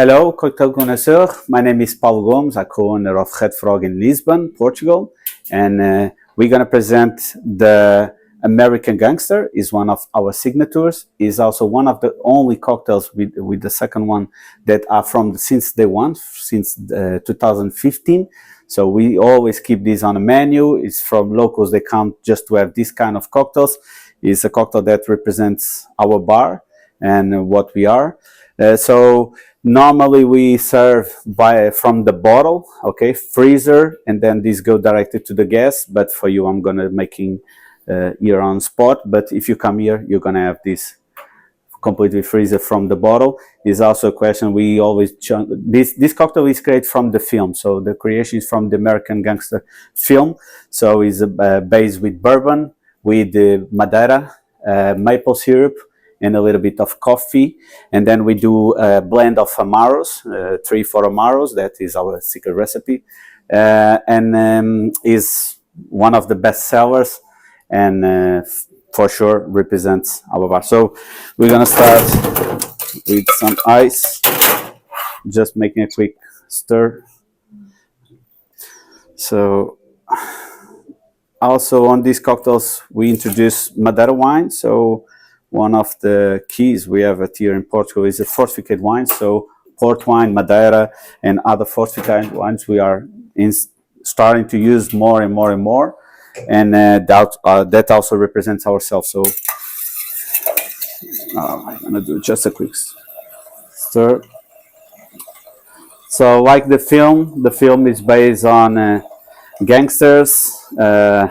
Hello, cocktail connoisseur. My name is Paulo Gomes, a co-owner of Red Frog in Lisbon, Portugal, and we're gonna present the American Gangster. Is one of our signatures. Is also one of the only cocktails with the second one that are from since day one, since 2015. So we always keep this on the menu. It's from locals. They come just to have this kind of cocktails. It's a cocktail that represents our bar and what we are. So normally we serve from the bottle, okay, freezer, and then these go directly to the guest. But for you, I'm gonna making here on spot. But if you come here, you're gonna have this completely freezer from the bottle. Is also a question we always this cocktail is created from the film, so the creation is from the American Gangster film. So it's based with bourbon, with Madeira, maple syrup, and a little bit of coffee, and then we do a blend of amaros, 3-4 amaros. That is our secret recipe, and is one of the best sellers, and for sure represents our bar. So we're gonna start with some ice, just making a quick stir. So also on these cocktails we introduce Madeira wine. So one of the keys we have here in Portugal is a fortified wine. So port wine, Madeira, and other fortified wines we are starting to use more and more and more, and that also represents ourselves. So I'm gonna do just a quick stir. So like the film is based on gangsters, a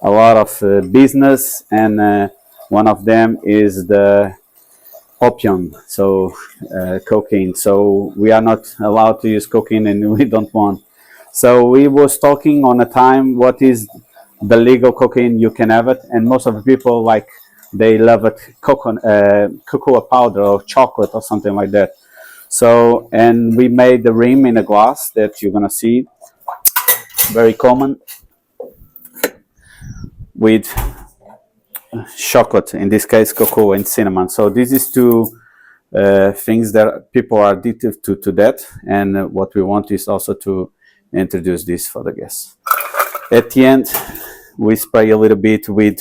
lot of business, and one of them is the opium, so cocaine. So we are not allowed to use cocaine, and we don't want. So we was talking on a time what is the legal cocaine you can have it, and most of the people like they love it cocoa powder or chocolate or something like that. So and we made the rim in a glass that you're gonna see, very common, with chocolate, in this case cocoa and cinnamon. So this is two things that people are addicted to that, and what we want is also to introduce this for the guests. At the end we spray a little bit with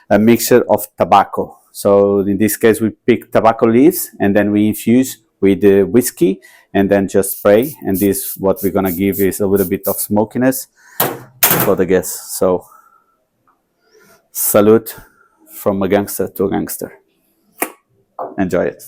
a mixture of tobacco. So in this case we pick tobacco leaves and then we infuse with the whiskey and then just spray, and this what we're gonna give is a little bit of smokiness for the guests. So salute from a gangster to a gangster. Enjoy it.